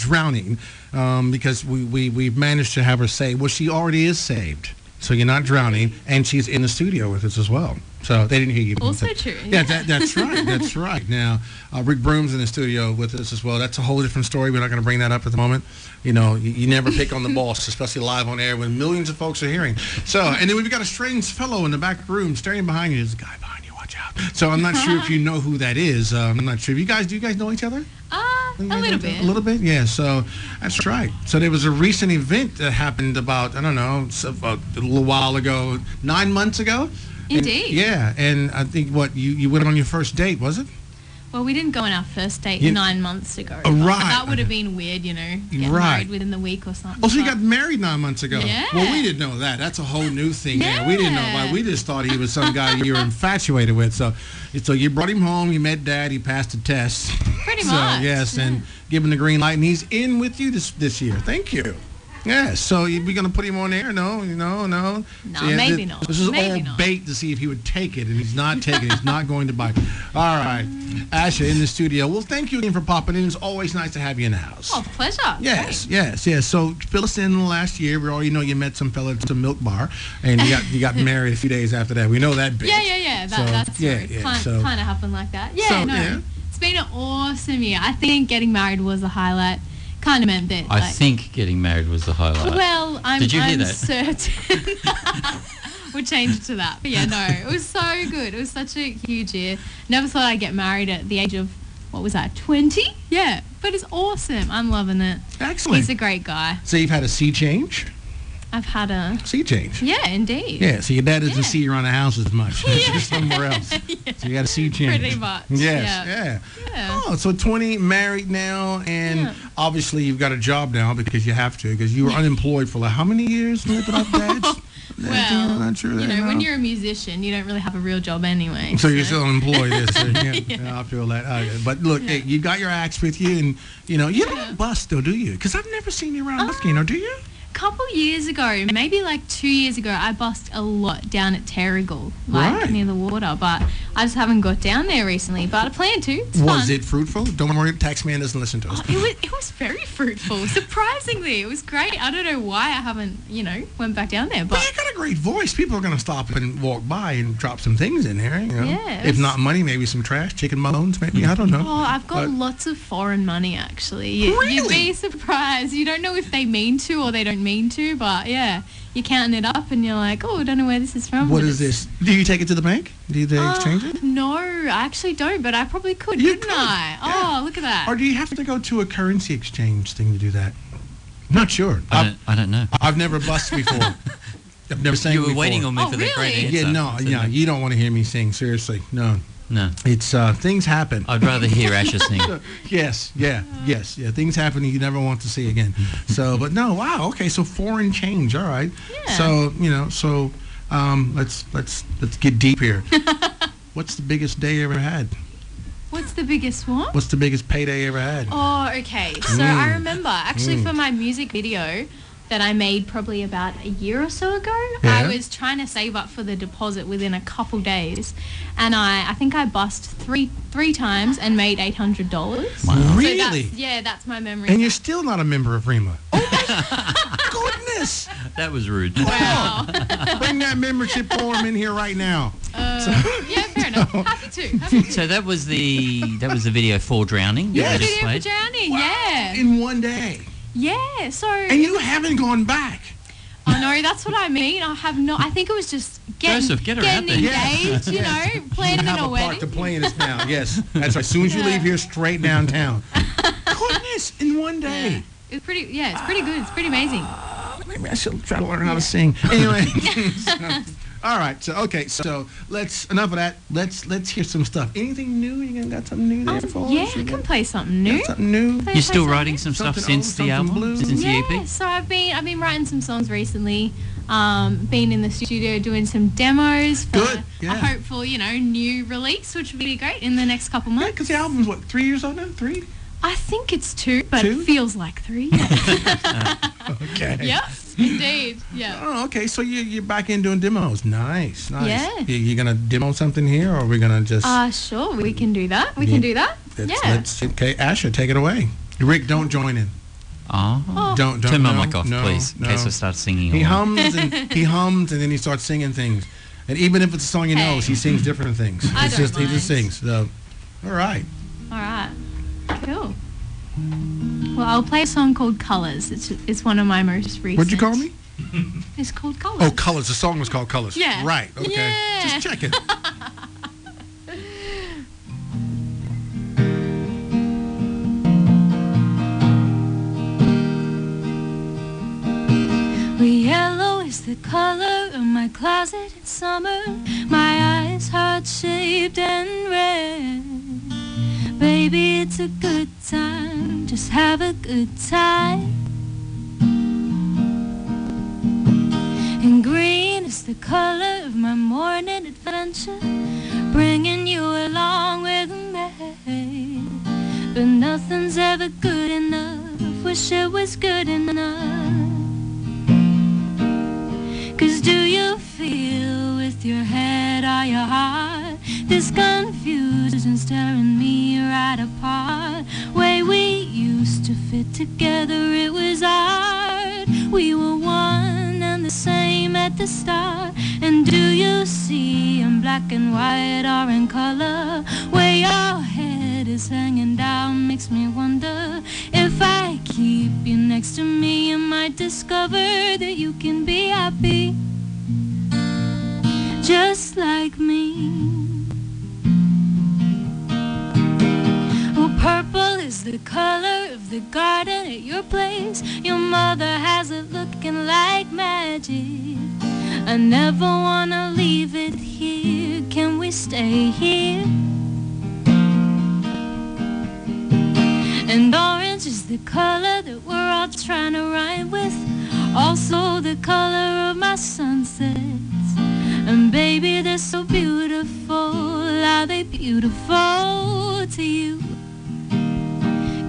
drowning, because we've managed to have her say, well, she already is saved. So you're not drowning, and she's in the studio with us as well. So they didn't hear you. Also true. Yeah, that's right. That's right. Now, Rick Broom's in the studio with us as well. That's a whole different story. We're not going to bring that up at the moment. You know, you never pick on the boss, especially live on air when millions of folks are hearing. So, and then we've got a strange fellow in the back room staring behind you. There's a guy behind you. Watch out. So I'm not sure if you know who that is. I'm not sure. Do you guys know each other? A little bit. A little bit, yeah. So that's right. So there was a recent event that happened about, I don't know, a little while ago, 9 months ago. Indeed. And I think you went on your first date, was it? Well, we didn't go on our first date 9 months ago. Right. That would have been weird, you know, get married within the week or something. Oh, so you got married 9 months ago? Yeah. Well, we didn't know that. That's a whole new thing. Yeah. We didn't know why. We just thought he was some guy you were infatuated with. So you brought him home, you met Dad, he passed the test. Pretty much. Yes, yeah. and give him the green light, and he's in with you this year. Thank you. Yeah, so we're going to put him on air? No. No, So, maybe not. This is maybe all not. bait to see if he would take it, and he's not taking it. He's not going to bite. All right. Asha in the studio. Well, thank you again for popping in. It's always nice to have you in the house. Oh, pleasure. Yes. So fill us in last year. We already know you met some fella at the milk bar, and you got married a few days after that. We know that bit. Yeah. That's true. Kind of happened like that. Yeah, It's been an awesome year. I think getting married was the highlight. Kind of meant that. I think getting married was the highlight. Well, Did you hear that? certain. We'll change it to that. But yeah, no, it was so good. It was such a huge year. Never thought I'd get married at the age of, 20? Yeah, but it's awesome. I'm loving it. Excellent. He's a great guy. So you've had a sea change? I've had a Sea change? Yeah, indeed. Yeah, so your dad doesn't Yeah. see you around the house as much. Yeah. She's somewhere else. Yeah. So you got a sea change. Pretty much. Yes, Yeah. Oh, so 20, married now, and obviously you've got a job now because you have to, because you were unemployed for how many years living off Dad's? Well, I'm not sure when you're a musician, you don't really have a real job anyway. So you're still unemployed. Yeah, I feel that. But look, hey, you got your axe with you, and you don't bust though, do you? Because I've never seen you around busking, or do you? Couple years ago, maybe like 2 years ago, I busked a lot down at Terrigal, near the water, but I just haven't got down there recently, but I plan to. It's Was fun. it fruitful? Don't worry, tax man doesn't listen to us. It was very fruitful, surprisingly. It was great. I don't know why I haven't, went back down there, But but you got a great voice. People are going to stop and walk by and drop some things in there. Yeah, If not money, maybe some trash, chicken bones, maybe. I don't know. oh, I've got But- lots of foreign money, actually. You'd Really? be surprised. You don't know if they mean to or they don't mean to, but yeah, you're counting it up and you're like, oh, I don't know where this is from. What but is this? Do you take it to the bank? Do they exchange it? No, I actually don't, but I probably could, You couldn't could, I? yeah. Oh, look at that. Or do you have to go to a currency exchange thing to do that? I'm not sure. I don't know. I've never bussed before. I've never sang You were before. waiting on me Oh, for that great really? answer. Yeah, no, you don't want to hear me sing. Seriously, no. No. It's things happen. I'd rather hear Asha sing. Yes. Things happen you never want to see again. So, but no, wow. Okay, so foreign change. All right. Yeah. So let's get deep here. What's the biggest day you ever had? What's the biggest one? What's the biggest payday you ever had? Oh, okay. So I remember actually for my music video that I made probably about a year or so ago, I was trying to save up for the deposit within a couple days, and I think I bust three times and made $800. Wow. Really? That's my memory. And you're still not a member of Rhema. Oh my goodness! That was rude. Wow. Bring that membership form in here right now. Yeah, fair enough. Happy to. So that was the video for drowning. Yeah, that we Video just for played. drowning. Wow. Yeah. In one day. Yeah. So. And you haven't gone back. Oh no, that's what I mean. I have not. I think it was just getting Joseph, get her out getting there. engaged. You know, planning You have a a wedding. part to play in this now. Yes, that's right. As soon as you leave here, straight downtown. Goodness, in one day. Yeah. It's pretty. Yeah, it's pretty good. It's pretty amazing. Maybe I should try to learn how to sing. Anyway. All right. So let's enough of that. Let's hear some stuff. Anything new? You got something new there for us? Yeah, I can play something new. Got something new? Play You're still something writing new. some stuff Something since old, the something album, blue. since the Yeah, EP. so I've been writing some songs recently. Been in the studio doing some demos for Good, yeah. a hopeful, new release, which would be great in the next couple Yeah, months. because the album's what, 3 years old now? 3? I think it's 2, but 2? it feels like 3. Okay. Yep, indeed. Yeah. Oh, okay. So you're back in doing demos. Nice. Yeah. You gonna demo something here, or are we gonna just? Sure, we can do that. We can do that. Yeah. Okay, Asha, take it away. Rick, don't join in. Oh. Don't Turn my no, mic off, no, please, in no. case I start singing. He along. hums and then he starts singing things. And even if it's a song he knows, he sings different things. I It's don't just he just mind. sings. So, all right. All right. Cool. Well, I'll play a song called Colors. It's one of my most recent. What'd you call me? It's called Colors. Oh, Colors. The song was called Colors. Yeah. Right. Okay. Yeah. Just check it. Well, yellow is the color of my closet in summer. My eyes heart-shaped and red. Baby, it's a good time. Just have a good time. And green is the color of my morning adventure, bringing you along with me. But nothing's ever good enough. Wish it was good enough. 'Cause do you feel with your head or your heart this confusion staring me right apart? Way we used to fit together, it was hard. We were one and the same at the start. And do you see in black and white or in color? Where your head is hanging down makes me wonder if I keep you next to me, you might discover that you can be happy just like me. Oh, purple is the color of the garden at your place. Your mother has it looking like magic. I never wanna leave it here. Can we stay here? And orange is the color that we're all trying to rhyme with. Also the color of my sunsets. And baby, they're so beautiful. Are they beautiful to you?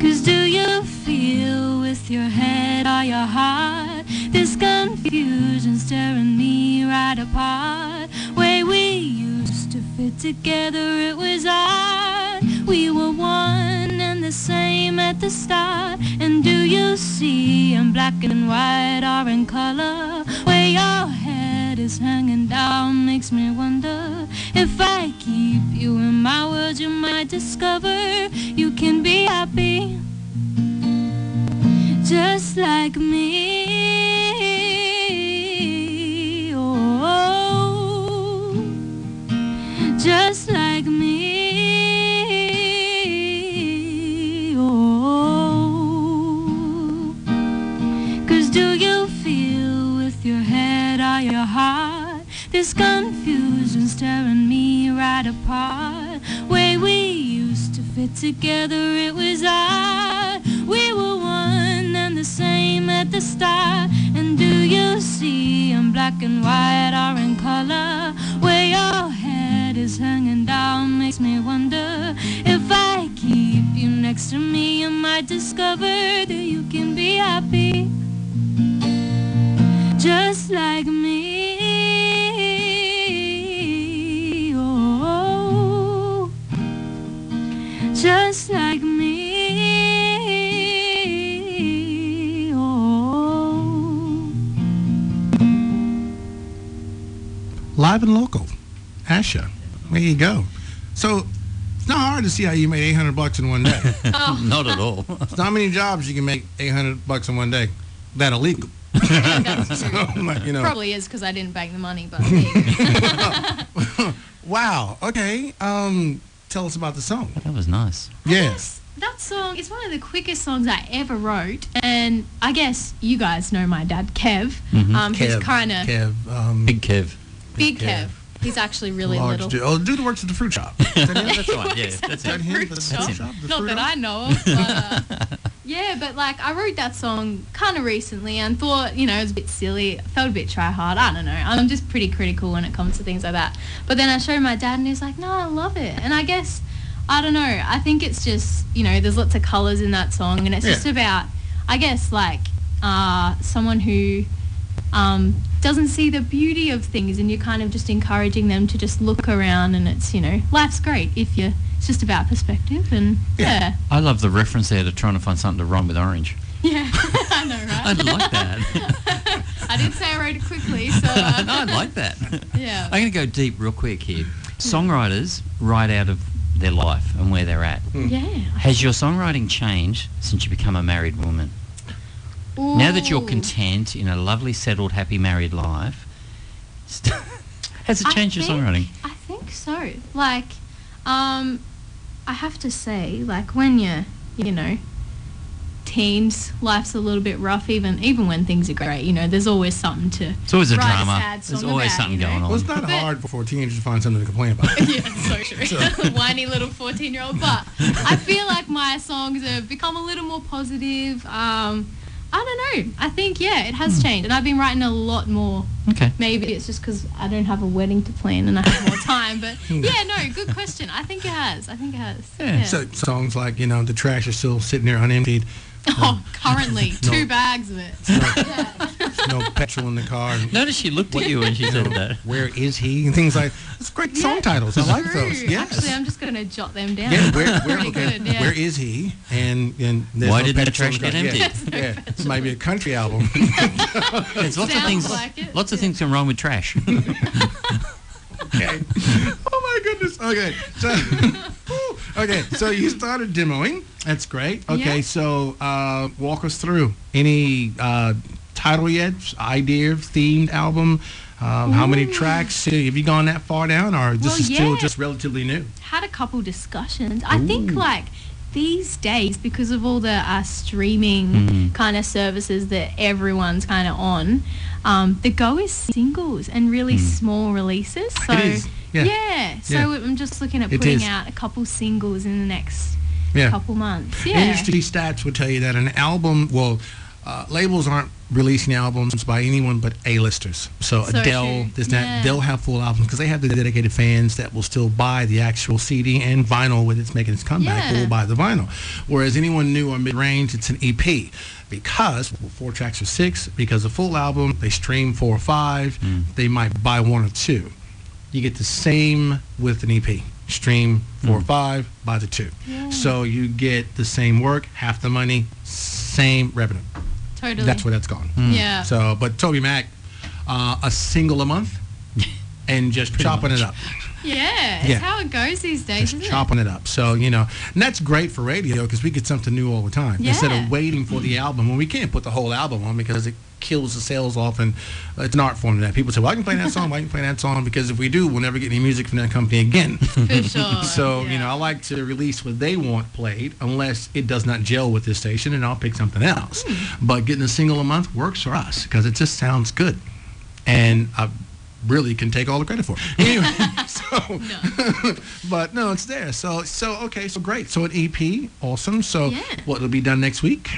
'Cause do you feel with your head or your heart this confusion staring me right apart? Way we used to fit together, it was hard. We were one and the same at the start. And do you see in black and white or in color? Where your head is hanging down makes me wonder if I keep you in my world, you might discover you can be happy just like me. Oh, just like me. Oh, 'cause do you feel with your head or your heart this confusion staring me right apart? Way we used to fit together, it was hard. We were one and the same at the start. And do you see in black and white or in color? Where your head is hanging down makes me wonder if I keep you next to me, you might discover that you can be happy just like me. Oh, just like me. Live and local. Asha. There you go. So it's not hard to see how you made $800 in one day. Not at all. It's not many jobs you can make $800 in one day that are legal. That's true. You know. Probably is because I didn't bank the money, but there you go. Wow. Okay. Tell us about the song. That was nice. Yes. That song is one of the quickest songs I ever wrote, and I guess you guys know my dad, Kev. Who's kind of Big Kev. Big Kev. He's actually really Large little. dude. Oh, do the works at the fruit shop. That's right, yeah. Works at That's the it. fruit That's shop. him. The Not fruit that shop? I know of, but yeah, but like I wrote that song kind of recently and thought, you know, it was a bit silly. It felt a bit try hard. I don't know. I'm just pretty critical when it comes to things like that. But then I showed my dad and he was like, no, I love it. And I guess, I don't know. I think it's just, you know, there's lots of colours in that song and it's just about, I guess, like someone who doesn't see the beauty of things and you're kind of just encouraging them to just look around and it's, you know, life's great if you, it's just about perspective and yeah. I love the reference there to trying to find something to rhyme with orange. Yeah, I know, right? I'd like that. I did say I wrote it quickly, so... No, I'd like that. Yeah. I'm going to go deep real quick here. Songwriters write out of their life and where they're at. Yeah. Has your songwriting changed since you become a married woman? Ooh. Now that you're content in a lovely, settled, happy married life, has it changed your songwriting? I think so. Like, I have to say, like, when you're, you know, teens, life's a little bit rough, even when things are great, you know, there's always something to It's always a write drama. sad song There's always about, something you know? going on. Well, it's not hard for teenagers to find something to complain about. Yeah, it's so true. Whiny little 14-year-old. But I feel like my songs have become a little more positive. I don't know. I think, yeah, it has changed. And I've been writing a lot more. Okay. Maybe it's just because I don't have a wedding to plan and I have more time. But, yeah, no, good question. I think it has. Yeah. So songs like, you know, the trash is still sitting there unemptied. Oh, currently. 2 bags of it. No petrol in the car. Notice she looked at you when she said that. Where is he? And things like it's great song titles. I like those. Yes. Actually, I'm just going to jot them down. Yeah, Pretty good, yeah. where is he? And there's Why no didn't the petrol in trash car. get emptied? Yeah, it might be a country album. There's lots of Sounds things. like it. Lots of things going wrong with trash. Okay. Oh my goodness. Okay. So so you started demoing. That's great. Okay. Yeah. So walk us through any title yet? Idea, themed album. How many tracks? Have you gone that far down, or this is still just relatively new? Had a couple discussions. I think like these days, because of all the streaming kind of services that everyone's kind of on, the go is singles and really small releases. So It is. Yeah. So I'm just looking at putting out a couple singles in the next couple months. Yeah. Industry stats would tell you that an album, labels aren't releasing albums by anyone but A-listers. So Adele, they'll have full albums because they have the dedicated fans that will still buy the actual CD and vinyl when it's making its comeback. Will buy the vinyl. Whereas anyone new or mid-range, it's an EP. Because 4 tracks or 6, because a full album, they stream 4 or 5, they might buy 1 or 2. You get the same with an EP. Stream 4 or 5, buy the 2. Yeah. So you get the same work, half the money, same revenue. Totally. That's where that's gone. Yeah. So, but Toby Mac, a single a month, and just chopping it up. Yeah, it's how it goes these days, Just chopping it up. So, you know, and that's great for radio because we get something new all the time. Yeah. Instead of waiting for the album, when we can't put the whole album on because it kills the sales off, and it's an art form to that. People say, well, I can play that song, I can play that song, because if we do, we'll never get any music from that company again. For sure. So, you know, I like to release what they want played unless it does not gel with this station, and I'll pick something else. But getting a single a month works for us because it just sounds good. And I really can take all the credit for it. Anyway, but no, it's there. So okay, so great. So an EP, awesome. So what will be done next week?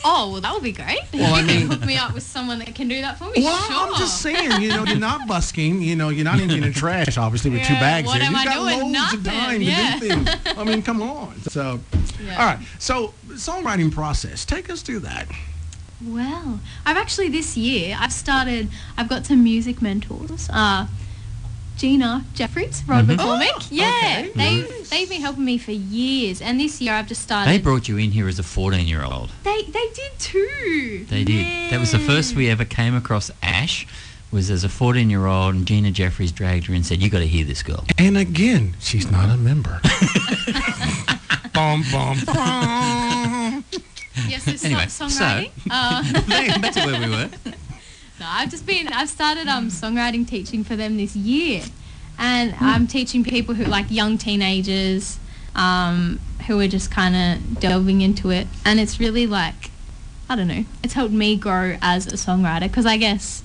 Oh, well, that would be great. Well, I You mean, can hook me up with someone that can do that for me. well, Sure. I'm just saying, you know, you're not busking, you know, you're not emptying the trash, obviously, with 2 bags what there. am You've I got doing? loads of time to do things. I mean, come on. So, all right. So, songwriting process. Take us through that. Well, I've actually this year, I've got some music mentors. Gina Jeffries, Rod McCormick. Oh, yeah, okay. they've been helping me for years. And this year I've just started. They brought you in here as a 14-year-old. They did too. They did. That was the first we ever came across Ash, was as a 14-year-old, and Gina Jeffries dragged her and said, you got to hear this girl. And again, she's not a member. Bum, bum, bum. Yes, it's Anyway, songwriting. Back to where we were. No, I've started songwriting teaching for them this year, and I'm teaching people who like young teenagers, who are just kind of delving into it, and it's really like, I don't know, it's helped me grow as a songwriter, because I guess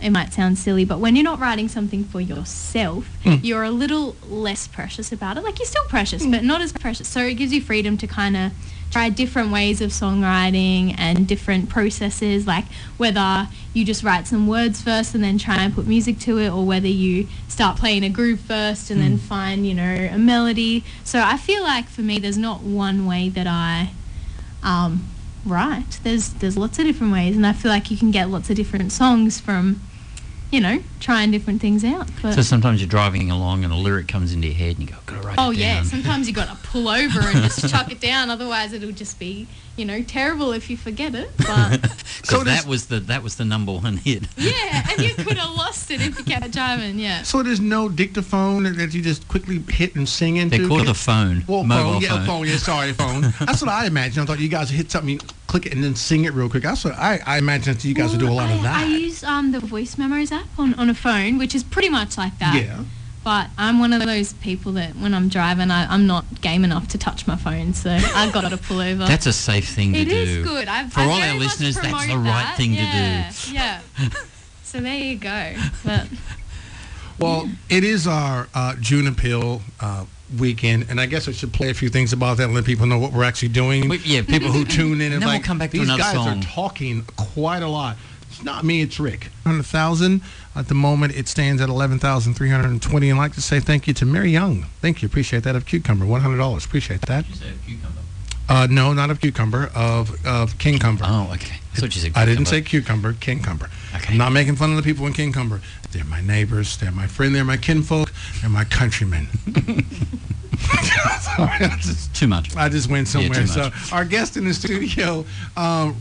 it might sound silly, but when you're not writing something for yourself, you're a little less precious about it. Like, you're still precious, but not as precious. So it gives you freedom to kind of try different ways of songwriting and different processes, like whether you just write some words first and then try and put music to it, or whether you start playing a groove first and then find, you know, a melody. So I feel like for me, there's not one way that I write. There's lots of different ways, and I feel like you can get lots of different songs from trying different things out. But So sometimes you're driving along and a lyric comes into your head and you go, gotta write it down. oh yeah, sometimes you got to pull over and just chuck it down. Otherwise, it'll just be terrible if you forget it. But Because that was the number one hit. yeah, and you could have lost it if you kept driving. Yeah. So there's no dictaphone that you just quickly hit and sing into? They call it a phone. Well, mobile phone. Yeah, sorry, phone. That's what I imagined. I thought you guys hit something, click it, and then sing it real quick. That's what I imagine that you guys would do a lot of that. I use the voice memos app on a phone, which is pretty much like that. Yeah. But I'm one of those people that when I'm driving, I'm not game enough to touch my phone, so I've got to pull over. That's a safe thing to do. It is good. For all our listeners, that's the right thing to do. Yeah. So there you go. But Well, it is our June Appeal weekend, and I guess I should play a few things about that and let people know what we're actually doing. People who tune in and then like, we'll come back to these another guys song. are talking quite a lot. It's not me, it's Rick. 100,000 at the moment. It stands at 11,320. And I'd like to say thank you to Mary Young. Thank you, appreciate that. Of Cucumber, $100. Appreciate that. Did you say cucumber? No, not of Cucumber, of King Cumber. Oh, okay. I thought you said I didn't cucumber. say Cucumber, King Cumber. Okay. I'm not making fun of the people in King Cumber. They're my neighbors, they're my friend, they're my kinfolk, they're my countrymen. Sorry, Too much. I just went somewhere. too So much. our guest in the studio,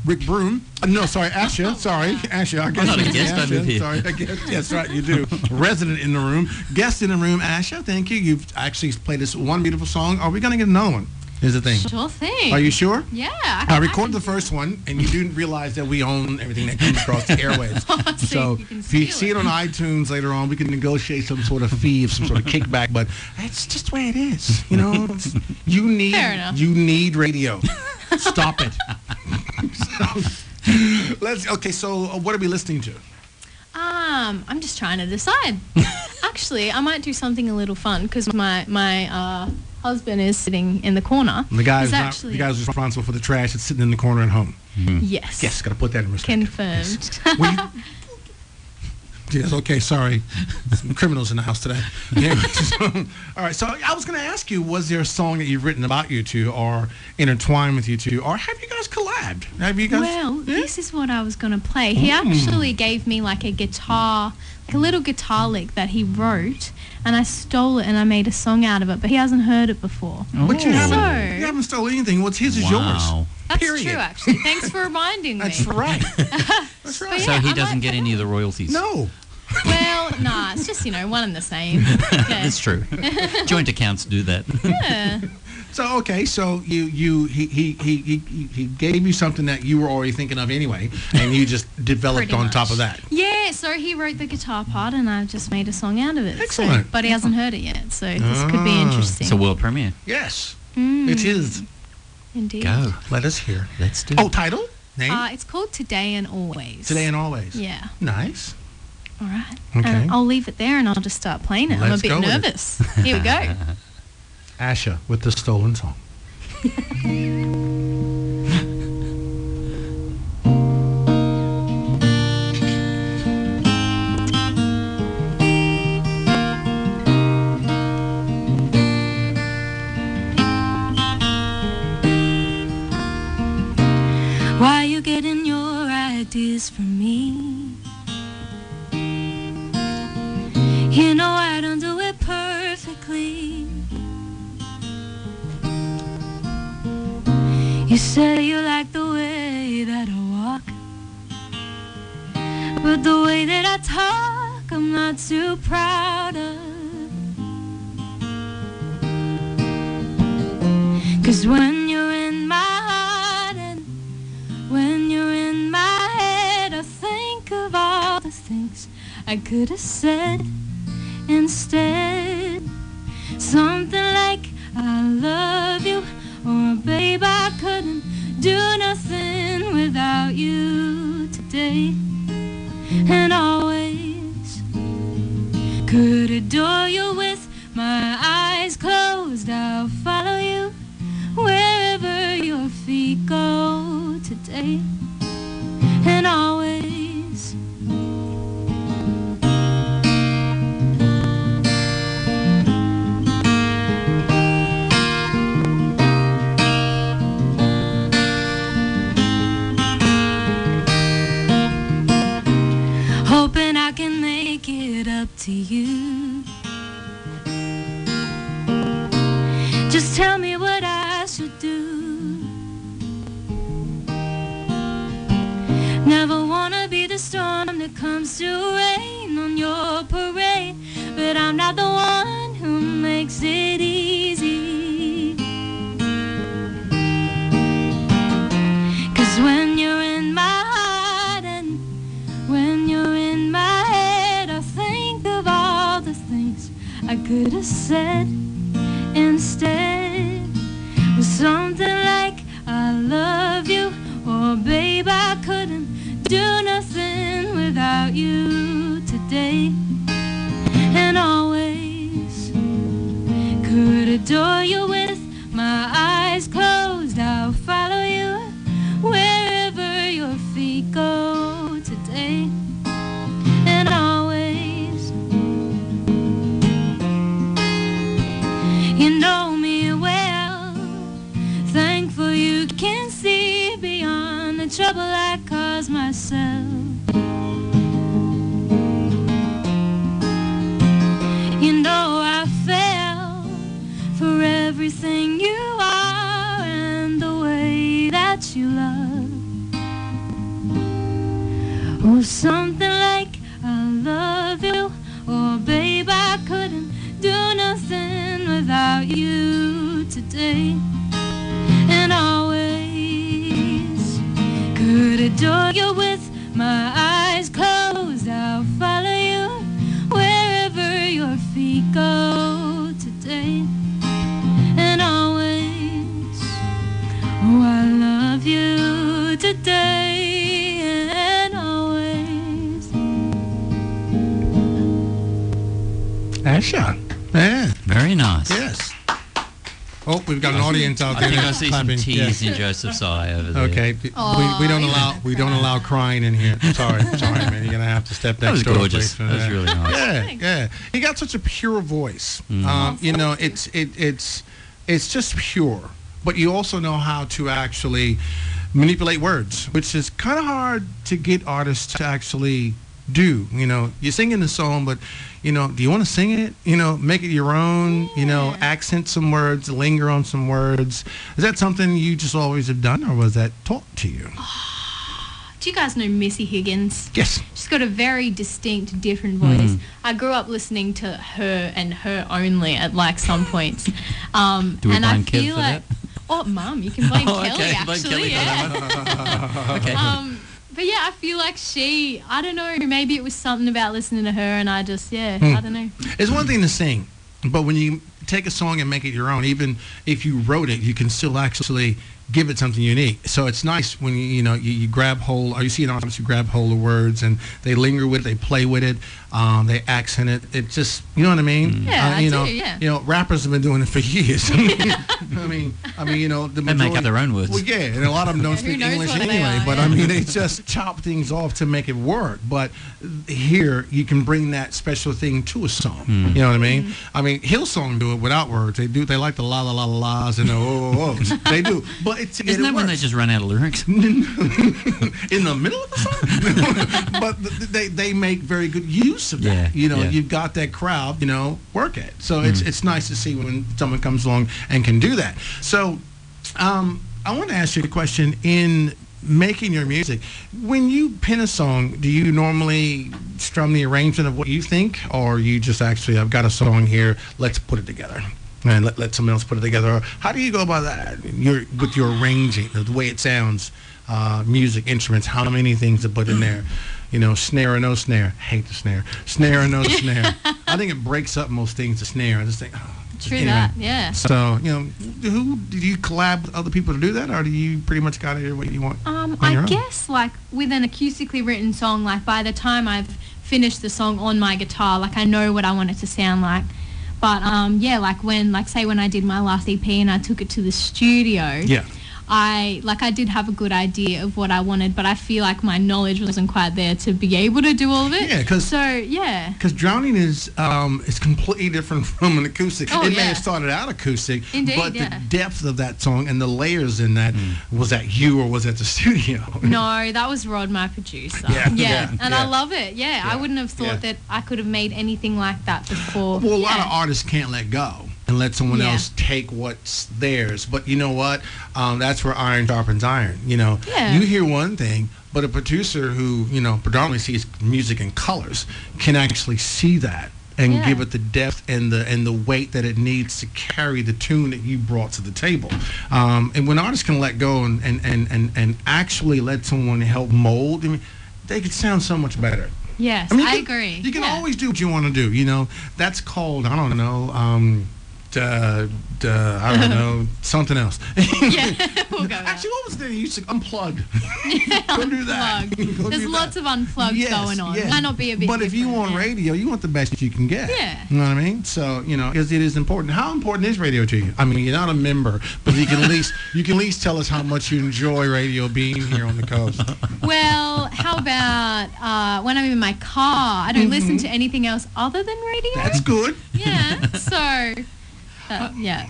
Rick Broom. No, sorry, Asha. Sorry, Asha. Our guest not a is guest, I Asha. live here. Sorry, a guest. Yes, right, you do. Resident in the room. Guest in the room, Asha. Thank you. You've actually played this one beautiful song. Are we going to get another one? Is the thing. sure thing. Are you sure? Yeah. I recorded the first one, and you do realize that we own everything that comes across the airwaves. So you can if you steal see it on iTunes later on, we can negotiate some sort of fee, of some sort of kickback. But that's just the way it is. You Fair enough. need radio. Stop it. So what are we listening to? I'm just trying to decide. Actually, I might do something a little fun because my husband is sitting in the corner. The guy He's the guy's responsible for the trash that's sitting in the corner at home. Yes. Yes, got to put that in perspective. Confirmed. Yes. Will you- Yes, okay, sorry. Some criminals in the house today. Yeah, all right, so I was going to ask you, was there a song that you've written about you two or intertwined with you two, or have you guys collabed? Have you guys? Well, this is what I was going to play. He actually gave me like a little guitar lick that he wrote, and I stole it and I made a song out of it, but he hasn't heard it before. But you So- haven't stolen anything. What's his is yours. Wow. That's Period. true, actually. Thanks for reminding me. That's right. That's right. But So yeah, he I doesn't might get put any of the royalties. No. Well, nah, it's just, one and the same. Yeah. That's true. Joint accounts do that. Yeah. So okay, so he gave you something that you were already thinking of anyway, and you just developed Pretty on much. top of that. Yeah, so he wrote the guitar part and I just made a song out of it. Excellent. But he hasn't heard it yet, so this could be interesting. It's a world premiere. Yes, Mm, it is. Indeed. Go. Let us hear. Let's do Oh, it. title? Name? It's called Today and Always. Today and Always. Yeah. Nice. All right. Okay. And I'll leave it there and I'll just start playing it. I'm a Let's bit go with it. nervous. Here we go. Asha with the stolen song. Why you getting your ideas from me? You know I don't do it perfectly. You say you like the way that I walk, but the way that I talk I'm not too proud of. 'Cause when you're in my heart and when you're in my head, I think of all the things I could have said instead. Something like I love you, or babe, I couldn't do nothing without you today and always. Could adore you with my eyes closed. I'll follow you wherever your feet go today and always. Hoping I can make comes to rain on your parade, but I'm not the one who makes it easy. 'Cause when you're in my heart and when you're in my head, I think of all the things I could have said instead. Was something like, I love you, or babe, I couldn't do nothing without you today. And always could adore you with my eyes closed. I'll follow you wherever your feet go today. And always, you know me well, thankful you can see beyond the trouble I caused myself. You know I fell for everything you are and the way that you love. Or something like, I love you, or babe, I couldn't do nothing without you today. And always could adore you with my eyes closed. I'll follow you wherever your feet go today. And always, oh, I love you today and always. Asha. Yeah. Very nice. Yes. Oh, we've got an audience out I there. think I that's see some clapping. tears Yeah. in Joseph's eye over there. Okay, we don't allow crying in here. Sorry, man. You're gonna have to step That was next door, gorgeous. please. That was really nice. Yeah, yeah. He got such a pure voice. You know, it's just pure. But you also know how to actually manipulate words, which is kind of hard to get artists to actually do. You know, you're singing the song, but you know, do you want to sing it? You know, make it your own. You know, accent some words, linger on some words. Is that something you just always have done, or was that taught to you? Do you guys know Missy Higgins? Yes. She's got a very distinct, different voice. I grew up listening to her and her only at like some points. Do we and blame I Kev feel for like, that? oh, Mum, you can blame Oh, Kelly okay, blame actually. Kelly for Yeah. Okay. But yeah, I feel like I don't know, maybe it was something about listening to her and I just, I don't know. It's one thing to sing, but when you take a song and make it your own, even if you wrote it, you can still actually give it something unique. So it's nice when you grab hold, or you see an artist, you grab hold of words and they linger with it, they play with it, they accent it. It just, you know what I mean? Yeah, you I know, do, yeah. You know, rappers have been doing it for years. I mean, you know, the They majority, make up their own words. Well, yeah, and a lot of them don't Who speak knows English what they anyway. are, But yeah. I mean, they just chop things off to make it work. But here, you can bring that special thing to a song. You know what I mean? I mean, Hillsong do it without words. They do. They like the la la la la la's and the oh oh ohs. They do. But Isn't that when they just run out of lyrics? in the middle of the song? But they make very good use of that. Yeah, You know, yeah. you've got that crowd, you know, work it. So it's nice to see when someone comes along and can do that. So I want to ask you a question. In making your music, when you pen a song, do you normally strum the arrangement of what you think, or you just actually, I've got a song here, let's put it together? And let someone else put it together. Or how do you go about that? With your arranging, the way it sounds, music, instruments, how many things to put in there? You know, snare or no snare. Hate the snare. Snare or no snare. I think it breaks up most things, the snare. I just think, True anyway. that, yeah. So, you know, who did you collab with other people to do that, or do you pretty much got to hear what you want? on your I own? guess like with an acoustically written song, like by the time I've finished the song on my guitar, like I know what I want it to sound like. But like when I did my last EP and I took it to the studio, Yeah. I did have a good idea of what I wanted, but I feel like my knowledge wasn't quite there to be able to do all of it. Yeah, 'cause- yeah. Because drowning is completely different from an acoustic. Oh, It may yeah. have started out acoustic, Indeed, but yeah. the depth of that song and the layers in that, was that you or was that the studio? No, that was Rod, my producer. Yeah, and yeah. I love it. Yeah, I wouldn't have thought that I could have made anything like that before. Well, a lot of artists can't let go and let someone Yeah. else take what's theirs. But you know what? That's where iron sharpens iron. You know, Yeah. you hear one thing, But a producer who, predominantly sees music in colors can actually see that and give it the depth and the weight that it needs to carry the tune that you brought to the table. And when artists can let go and actually let someone help mold, they can sound so much better. Yes, I agree. You can always do what you want to do. That's called, I don't know, I don't know, something else. Yeah, we'll go. Actually, what was the use of unplug? Go do that. There's lots of unplugged going on. Might not be a big. But if you want radio, you want the best you can get. Yeah. You know what I mean? So because it is important. How important is radio to you? I mean, you're not a member, but you can at least tell us how much you enjoy radio being here on the coast. Well, how about when I'm in my car? I don't listen to anything else other than radio. That's good. Yeah. So. Yeah.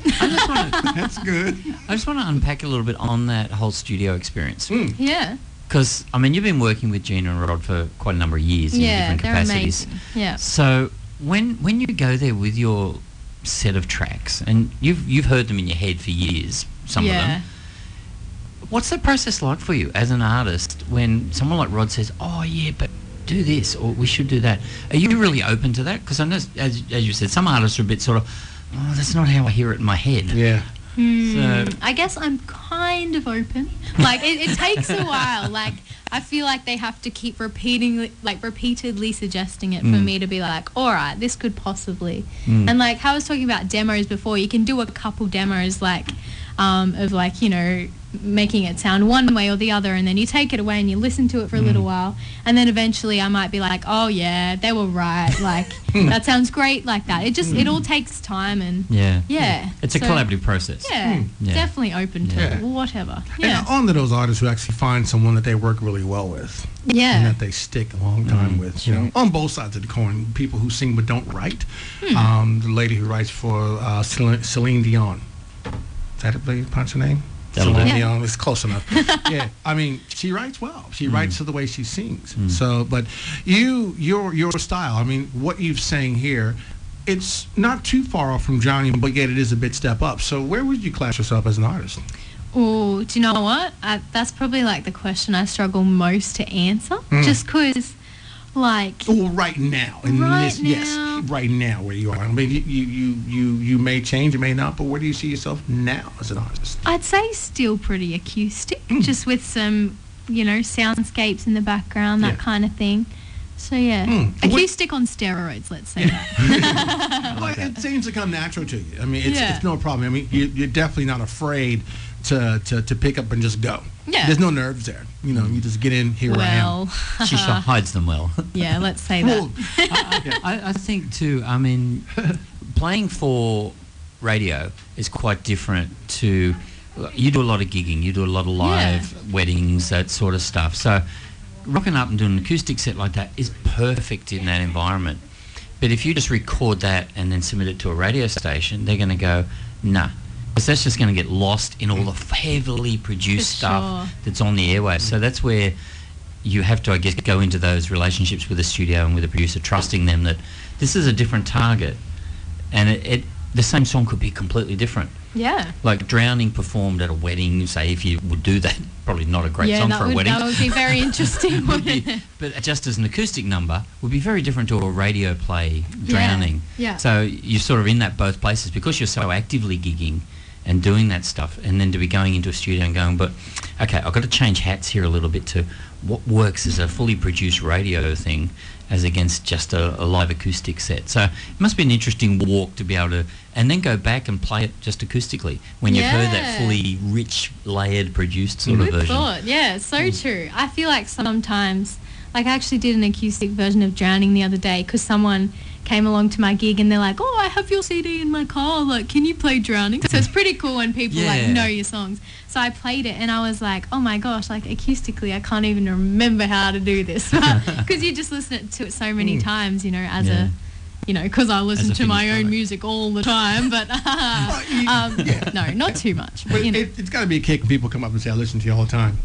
That's good. I just want to unpack a little bit on that whole studio experience. Yeah. Because, you've been working with Gina and Rod for quite a number of years in different capacities. Amazing. Yeah. So when you go there with your set of tracks, and you've heard them in your head for years, some of them, what's the process like for you as an artist when someone like Rod says, oh, yeah, but do this, or we should do that? Are you really open to that? Because I know, as you said, some artists are a bit sort of, oh, that's not how I hear it in my head. Yeah. So I guess I'm kind of open. Like it takes a while. Like I feel like they have to keep repeatedly suggesting it for me to be like, all right, this could possibly. And like how I was talking about demos before, you can do a couple demos of making it sound one way or the other, and then you take it away and you listen to it for a little while, and then eventually I might be like, oh yeah, they were right, like that sounds great, like that. It all takes time, and it's a collaborative process. Definitely open to whatever. And on to those artists who actually find someone that they work really well with, and that they stick a long time with, on both sides of the coin. People who sing but don't write. The lady who writes for Celine Dion, is that the pronounce her name? Celine Dion, it's close enough. Yeah, I mean, she writes well. She writes to the way she sings. So, but your style, I mean, what you've sang here, it's not too far off from drowning, but yet it is a bit step up. So where would you class yourself as an artist? Oh, do you know what? That's probably like the question I struggle most to answer, just because. Right now, right now where you are. I mean, you may change, you may not, but where do you see yourself now as an artist? I'd say still pretty acoustic, just with some, soundscapes in the background, that kind of thing. So acoustic on steroids, let's say that. Well, it seems to come natural to you. I mean, it's no problem. I mean, you're definitely not afraid to pick up and just go. Yeah. There's no nerves there. You just get in, here I am. She hides them well. Yeah, let's say that. I think too, I mean, playing for radio is quite different to, you do a lot of gigging, you do a lot of live weddings, that sort of stuff. So rocking up and doing an acoustic set like that is perfect in that environment. But if you just record that and then submit it to a radio station, they're going to go, nah. Because that's just going to get lost in all the heavily produced stuff that's on the airwaves. So that's where you have to, I guess, go into those relationships with the studio and with the producer, trusting them that this is a different target. And the same song could be completely different. Yeah. Like Drowning performed at a wedding, say, if you would do that, probably not a great song for a wedding. Yeah, that would be very interesting, wouldn't it? But just as an acoustic number, would be very different to a radio play, Drowning. Yeah. So you're sort of in that both places because you're so actively gigging and doing that stuff, and then to be going into a studio and going, but okay, I've got to change hats here a little bit to what works as a fully produced radio thing as against just a live acoustic set. So it must be an interesting walk to be able to, and then go back and play it just acoustically when you've heard that fully rich, layered, produced sort of version. Thought. Yeah, so true. I feel like sometimes, like I actually did an acoustic version of Drowning the other day because someone came along to my gig and they're like, oh, I have your CD in my car, like, can you play Drowning? So it's pretty cool when people know your songs. So I played it and I was like, oh my gosh, like acoustically I can't even remember how to do this, because you just listen to it so many times, as a, because I listen to my own music all the time, but no, not too much. But, it's got to be a kick when people come up and say, I listen to you all the time.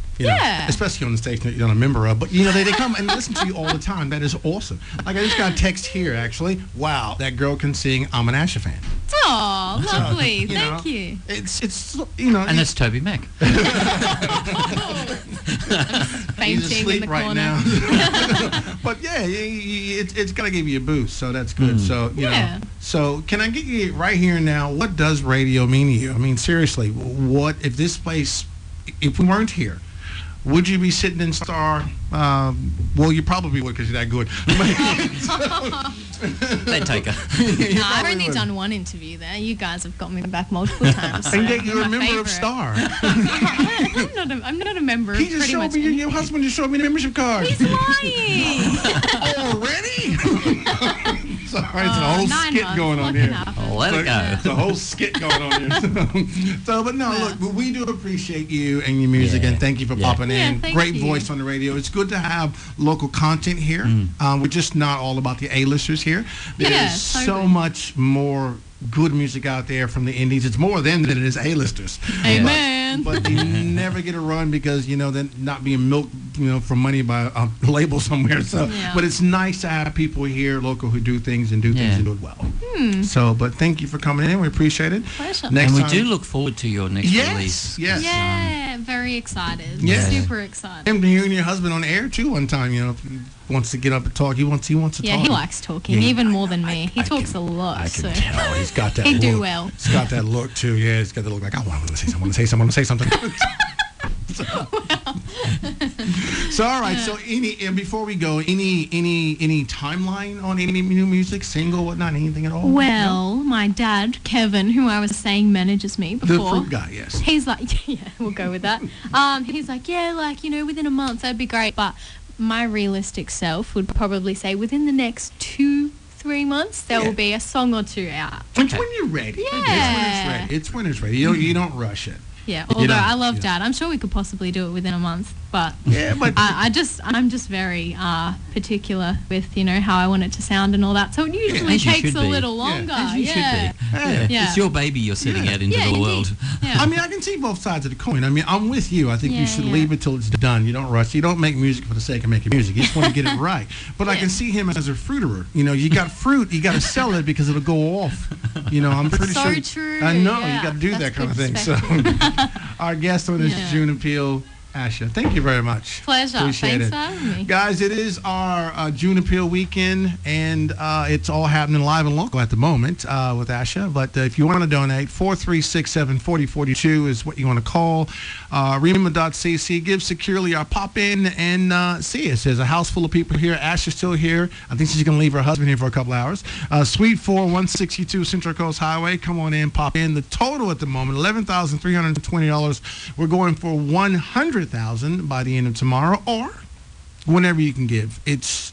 Especially on the station that you're not a member of. But, they come and listen to you all the time. That is awesome. Like, I just got a text here, actually. Wow, that girl can sing. I'm an Asher fan. Oh, lovely. Thank you. It's And that's Toby Mac. fainting asleep in the right corner. now. But yeah, it's gonna give you a boost, so that's good. So you know, so can I get you right here and now? What does radio mean to you? I mean, seriously, what if this place, if we weren't here? Would you be sitting in Star? Well, you probably would because you're that good. They'd take her. No, I've only done one interview there. You guys have got me back multiple times. So And yet you're a my member of favourite. Star. I'm not a member He of just pretty showed much me, your anything. husband just showed me the membership card. He's lying. Already? Sorry, it's a whole 9 skit months. going on What here. can happen? Let it go. It's a whole skit going on here. So, but no, look, but we do appreciate you and your music, and thank you for popping in. thank Great you. voice on the radio. It's good to have local content here. We're just not all about the A-listers here. There's so much more good music out there from the indies. It's more than it is A-listers. Amen. But they never get a run because, you know, they're not being milked, you know, for money by a label somewhere. So, but it's nice to have people here, local, who do things and do things and do it well. So, but thank you for coming in. We appreciate it. Pleasure. Next And we time, do look forward to your next release. Yes. Yeah, very excited. Yeah. Super excited. And you and your husband on air too one time, you know, if he wants to get up and talk, he wants to Yeah, talk. he likes talking, Yeah, even more than me. He I talks can- a lot. I so. can tell. He's got that He'd look. do well. He's got that look too. Yeah, he's got the look like, I want to say something, I want to say something, I want to say something. So all right. So and before we go, any timeline on any new music, single, whatnot, anything at all? Well, my dad, Kevin, who I was saying manages me The before. fruit guy, yes. He's like, yeah, we'll go with that. He's like, yeah, like, you know, within a month, that'd be great. But my realistic self would probably say within the next 2-3 months, there will be a song or two out. It's when you're ready. Yeah. It's when it's ready. You don't rush it. Yeah, You although don't, I love you Dad. I'm sure we could possibly do it within a month, but Yeah, but I'm just very particular with, you know, how I want it to sound and all that. So it usually as you takes should a be. little longer. As you should be. Hey. Yeah. It's your baby you're sending out into the indeed. world. Yeah. I mean, I can see both sides of the coin. I mean, I'm with you. I think you Yeah, should yeah. leave it till it's done. You don't rush. You don't make music for the sake of making music. You just want to get it right. But I can see him as a fruiterer. You know, you got fruit, you got to sell it because it'll go off. You know, I'm pretty So sure. true. I know Yeah. you got to do that That's kind of good thing. So, our guest on this Yeah. June Appeal, Asha. Thank you very much. Pleasure. Appreciate Thanks it. for having me. Guys, it is our June Appeal weekend, and it's all happening live and local at the moment with Asha. But if you want to donate, 436-740-42 is what you want to call. Rhema.cc. Give securely or pop in and see us. There's a house full of people here. Asha's still here. I think she's going to leave her husband here for a couple hours. Suite 4, 162 Central Coast Highway. Come on in, pop in. The total at the moment, $11,320. We're going for $100,000 by the end of tomorrow, or whenever you can give. It's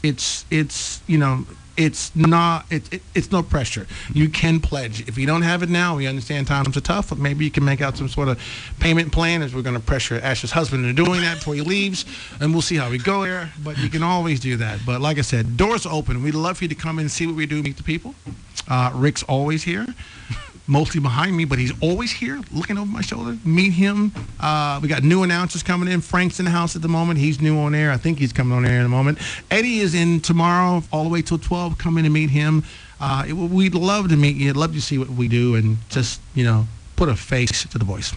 you know, it's not it's no pressure. You can pledge. If you don't have it now, we understand times are tough, but maybe you can make out some sort of payment plan, as we're going to pressure Ash's husband into doing that before he leaves, and we'll see how we go there. But you can always do that. But like I said, doors are open. We'd love for you to come in and see what we do, meet the people. Rick's always here. Mostly behind me, but he's always here looking over my shoulder. Meet him. We got new announcers coming in. Frank's in the house at the moment. He's new on air. I think he's coming on air in a moment. Eddie is in tomorrow all the way till 12. Come in and meet him. We'd love to meet you. Love to see what we do and just, you know, put a face to the voice.